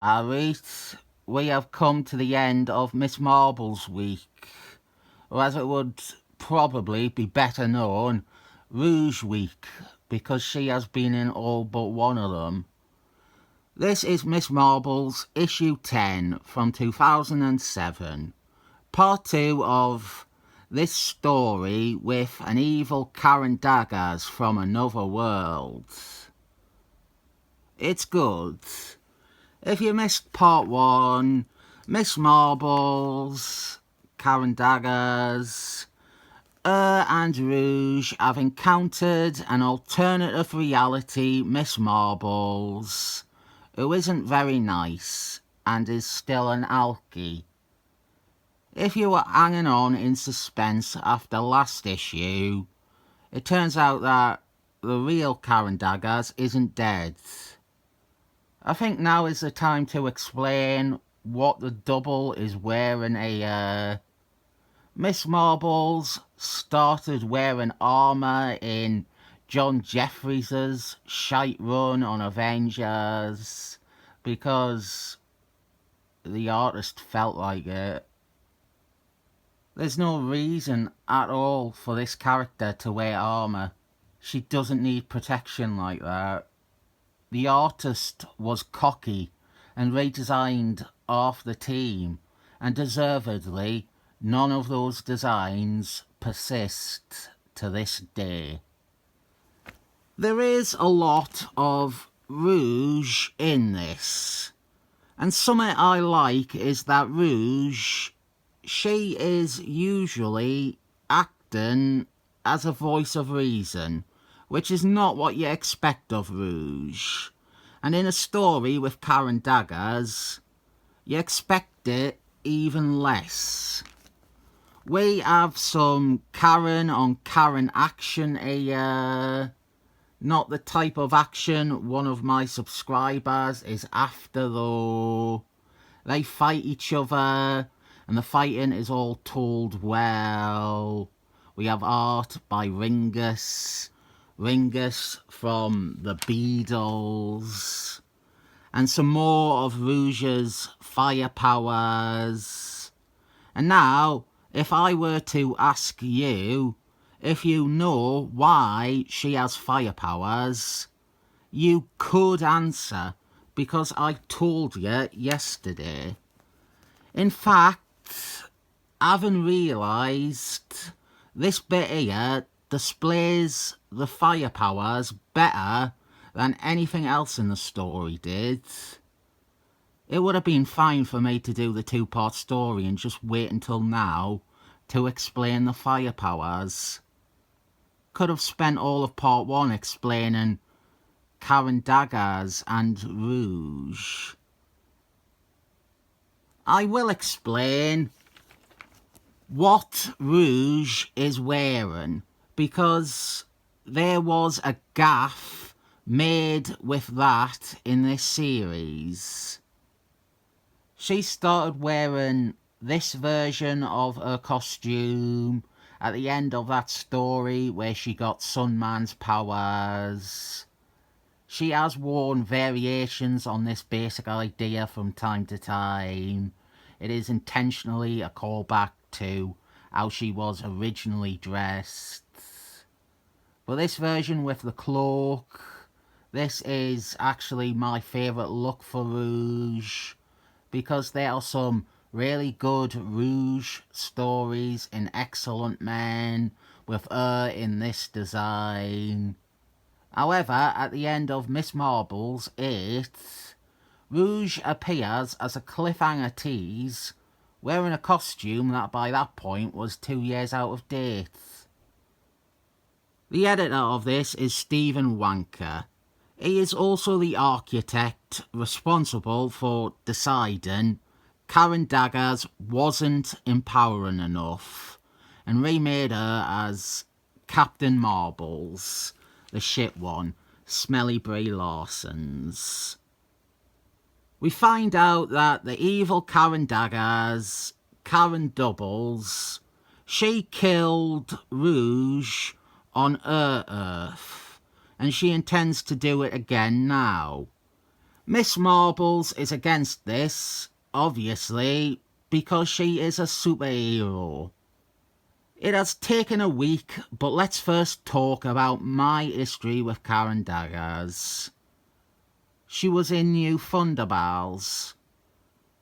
Alright, we have come to the end of Miss Marble's week, or as it would probably be better known, Rouge Week, because she has been in all but one of them. This is Miss Marble's issue 10 from 2007, part 2 of this story with an evil Karen Daggers from another world. It's good. If you missed part 1, Miss Marbles, Karen Daggers, and Rouge have encountered an alternative reality Miss Marbles, who isn't very nice and is still an alkie. If you were hanging on in suspense after last issue, it turns out that the real Karen Daggers isn't dead. I think now is the time to explain what the double is wearing. Miss Marbles started wearing armour in John Jeffries's shite run on Avengers because the artist felt like it. There's no reason at all for this character to wear armour. She doesn't need protection like that. The artist was cocky and redesigned half the team, and deservedly, none of those designs persist to this day. There is a lot of Rouge in this, and something I like is that Rouge, she is usually acting as a voice of reason, which is not what you expect of Rouge. And in a story with Karen Daggers, you expect it even less. We have some Karen on Karen action here. Not the type of action one of my subscribers is after though. They fight each other, and the fighting is all told well. We have art by Ringus from the Beatles, and some more of Rouge's fire powers. And now, if I were to ask you if you know why she has fire powers, you could answer, because I told you yesterday. In fact, having realised this bit here displays the fire powers better than anything else in the story did. It would have been fine for me to do the two-part story and just wait until now to explain the fire powers. Could have spent all of part 1 explaining Karen Daggers and Rouge. I will explain what Rouge is wearing, because there was a gaffe made with that in this series. She started wearing this version of her costume at the end of that story where she got Sunman's powers. She has worn variations on this basic idea from time to time. It is intentionally a callback to how she was originally dressed. But this version with the cloak, this is actually my favourite look for Rouge, because there are some really good Rouge stories in Excellent Men with her in this design. However, at the end of Miss Marbles 8, Rouge appears as a cliffhanger tease, wearing a costume that by that point was 2 years out of date. The editor of this is Stephen Wanker. He is also the architect responsible for deciding Karen Daggers wasn't empowering enough and remade her as Captain Marbles, the shit one, Smelly Brie Larson's. We find out that the evil Karen Daggers, Karen Doubles, she killed Rouge on her Earth, and she intends to do it again now. Miss Marbles is against this, obviously, because she is a superhero. It has taken a week, but let's first talk about my history with Karen Daggers. She was in New Thunderbals.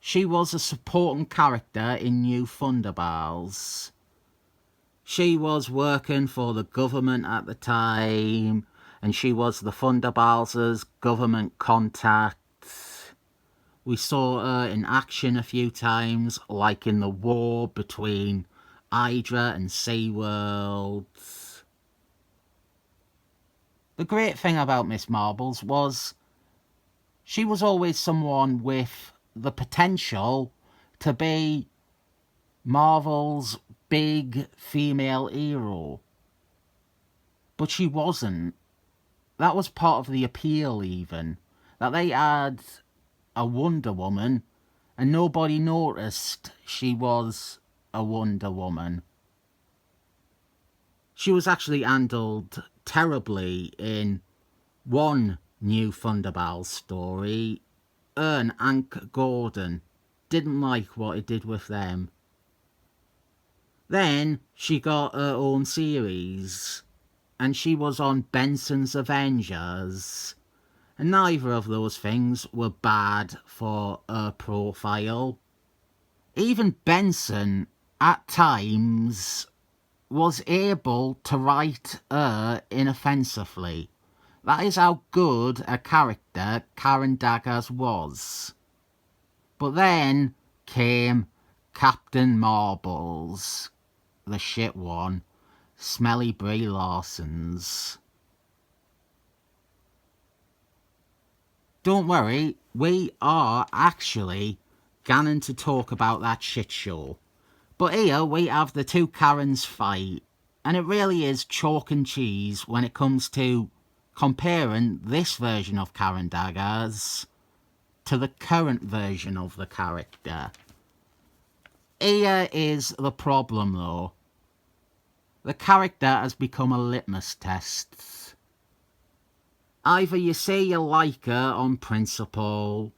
She was a supporting character in New Thunderbals. She was working for the government at the time, and she was the Thunderbals' government contact. We saw her in action a few times, like in the war between Hydra and SeaWorld. The great thing about Miss Marbles was she was always someone with the potential to be Marvel's big female hero. But she wasn't. That was part of the appeal even. That they had a Wonder Woman and nobody noticed she was a Wonder Woman. She was actually handled terribly in one New Thunderball story. Her and Hank Gordon didn't like what it did with them. Then she got her own series, and she was on Benson's Avengers, and neither of those things were bad for her profile. Even Benson, at times, was able to write her inoffensively. That is how good a character Karen Daggers was. But then came Captain Marbles, the shit one, Smelly Brie Larson's. Don't worry, we are actually going to talk about that shit show. But here we have the two Karens fight, and it really is chalk and cheese when it comes to comparing this version of Karen Daggers to the current version of the character. Here is the problem though. The character has become a litmus test. Either you say you like her on principle,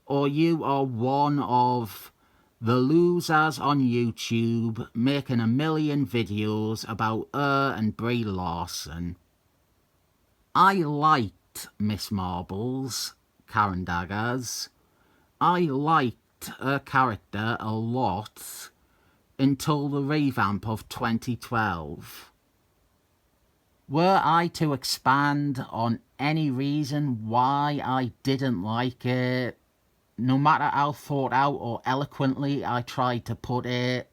or you are one of the losers on YouTube making a million videos about her and Brie Larson. I liked Miss Marbles, Karen Daggers. I liked her character a lot until the revamp of 2012. Were I to expand on any reason why I didn't like it, no matter how thought out or eloquently I tried to put it,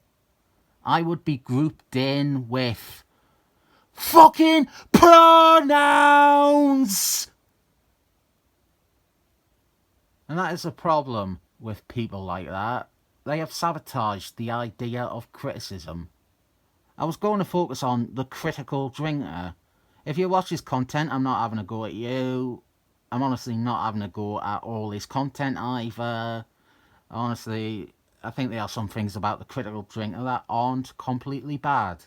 I would be grouped in with fucking pronouns! And that is a problem with people like that. They have sabotaged the idea of criticism. I was going to focus on the critical drinker. If you watch his content, I'm not having a go at you. I'm honestly not having a go at all his content either. Honestly, I think there are some things about the critical drinker that aren't completely bad.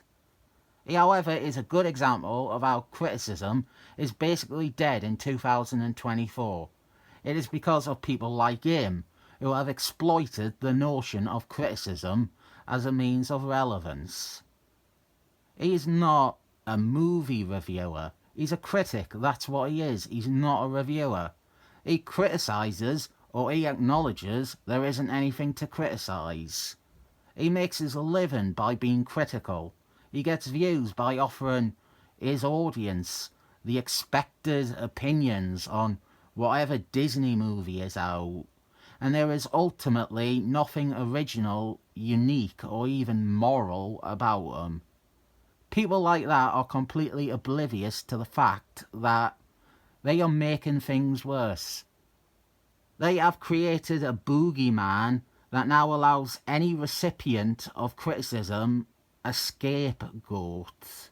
He, however, is a good example of how criticism is basically dead in 2024. It is because of people like him who have exploited the notion of criticism as a means of relevance. He is not a movie reviewer. He's a critic, that's what he is. He's not a reviewer. He criticises, or he acknowledges there isn't anything to criticise. He makes his living by being critical. He gets views by offering his audience the expected opinions on whatever Disney movie is out. And there is ultimately nothing original, unique, or even moral about him. People like that are completely oblivious to the fact that they are making things worse. They have created a boogeyman that now allows any recipient of criticism a scapegoat.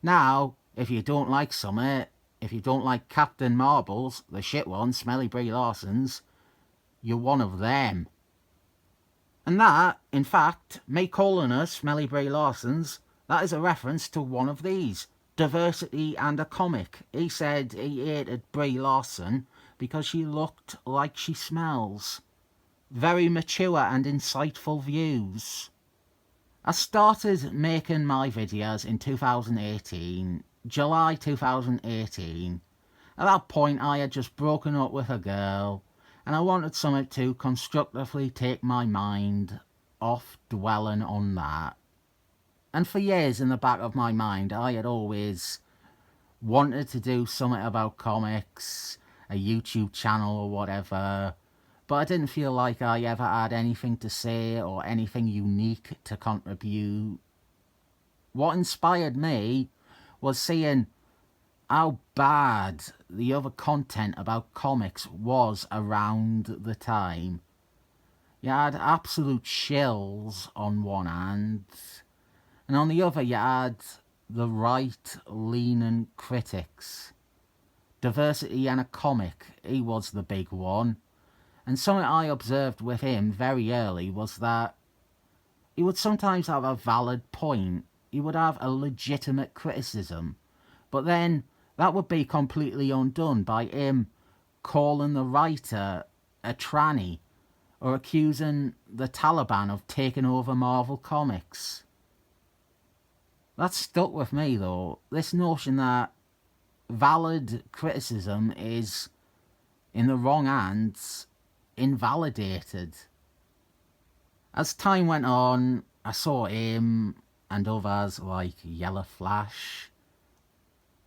Now, if you don't like Summit, if you don't like Captain Marbles, the shit one, Smelly Brie Larson's, you're one of them. And that, in fact, me calling us Smelly Brie Larson's, that is a reference to one of these, Diversity and a Comic. He said he hated Brie Larson because she looked like she smells. Very mature and insightful views. I started making my videos in 2018, July 2018. At that point I had just broken up with a girl and I wanted something to constructively take my mind off dwelling on that. And for years in the back of my mind I had always wanted to do something about comics, a YouTube channel or whatever, but I didn't feel like I ever had anything to say or anything unique to contribute. What inspired me was seeing how bad the other content about comics was around the time. You had absolute shills on one hand, and on the other you had the right-leaning critics. Diversity in a comic, he was the big one. And something I observed with him very early was that he would sometimes have a valid point. He would have a legitimate criticism. But then that would be completely undone by him calling the writer a tranny or accusing the Taliban of taking over Marvel Comics. That stuck with me though, this notion that valid criticism is, in the wrong hands, invalidated. As time went on, I saw him and others like Yellow Flash.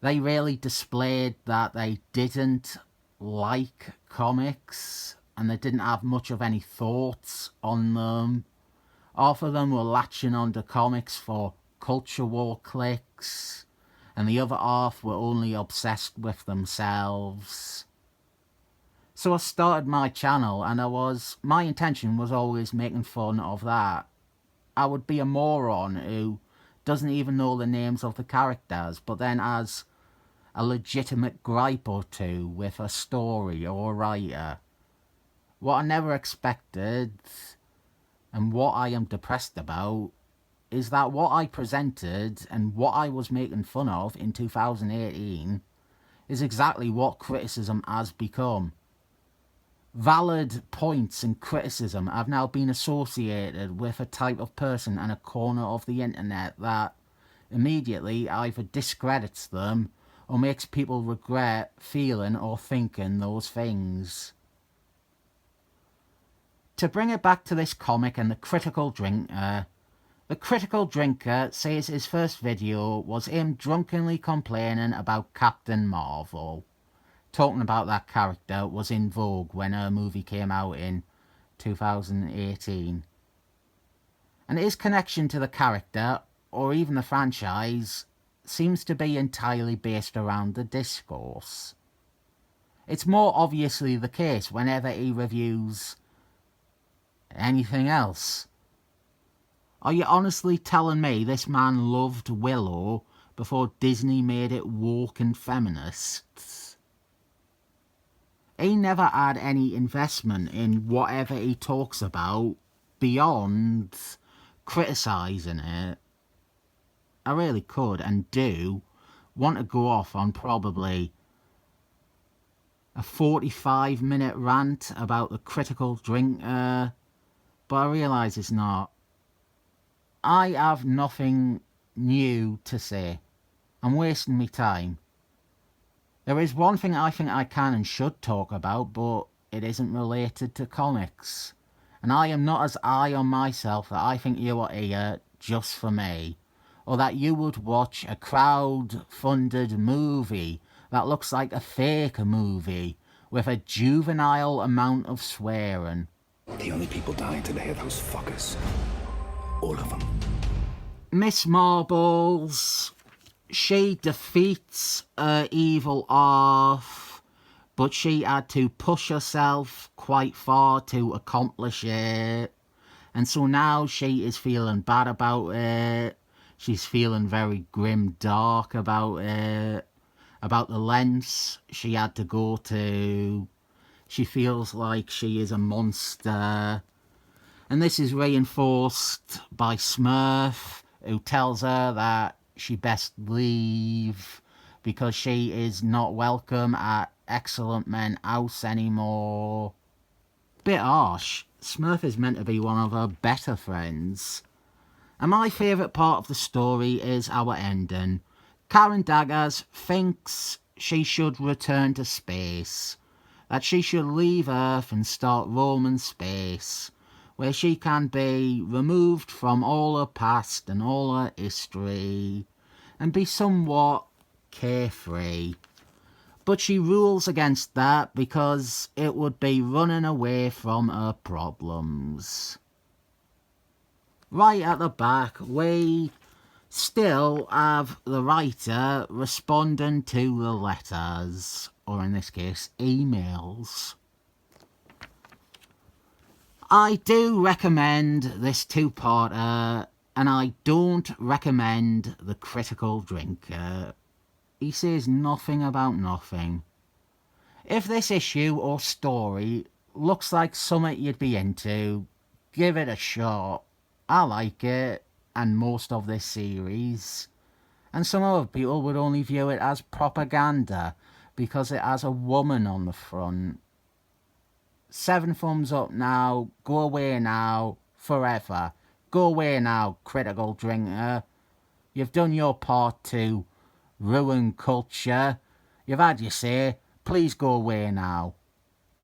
They really displayed that they didn't like comics and they didn't have much of any thoughts on them. Half of them were latching onto comics for culture war clicks, and the other half were only obsessed with themselves. So I started my channel and my intention was always making fun of that. I would be a moron who doesn't even know the names of the characters, but then has a legitimate gripe or two with a story or a writer. What I never expected, and what I am depressed about, is that what I presented and what I was making fun of in 2018 is exactly what criticism has become. Valid points and criticism have now been associated with a type of person and a corner of the internet that immediately either discredits them or makes people regret feeling or thinking those things. To bring it back to this comic and the Critical Drinker, the Critical Drinker says his first video was him drunkenly complaining about Captain Mar-Vell. Talking about that character was in vogue when her movie came out in 2018. And his connection to the character, or even the franchise, seems to be entirely based around the discourse. It's more obviously the case whenever he reviews anything else. Are you honestly telling me this man loved Willow before Disney made it woke and feminist? He never had any investment in whatever he talks about beyond criticising it. I really could and do want to go off on probably a 45-minute rant about the Critical Drinker, but I realise it's not. I have nothing new to say. I'm wasting my time. There is one thing I think I can and should talk about, but it isn't related to comics. And I am not as high on myself that I think you are here just for me, or that you would watch a crowd-funded movie that looks like a fake movie with a juvenile amount of swearing. The only people dying today are those fuckers. All of them. Miss Marbles, she defeats her evil half, but she had to push herself quite far to accomplish it. And so now she is feeling bad about it. She's feeling very grim dark about it. About the lengths she had to go to. She feels like she is a monster. And this is reinforced by Smurf, who tells her that she best leave because she is not welcome at excellent men house anymore. Bit harsh. Smurf is meant to be one of her better friends. And my favourite part of the story is our ending. Karen Daggers thinks she should return to space, that she should leave Earth and start roaming space, where she can be removed from all her past and all her history, and be somewhat carefree. But she rules against that because it would be running away from her problems. Right at the back, we still have the writer responding to the letters, or in this case, emails. I do recommend this two-parter, and I don't recommend The Critical Drinker. He says nothing about nothing. If this issue or story looks like something you'd be into, give it a shot. I like it, and most of this series. And some other people would only view it as propaganda because it has a woman on the front. 7 thumbs up now, go away now, forever. Go away now, Critical Drinker. You've done your part to ruin culture. You've had your say, please go away now.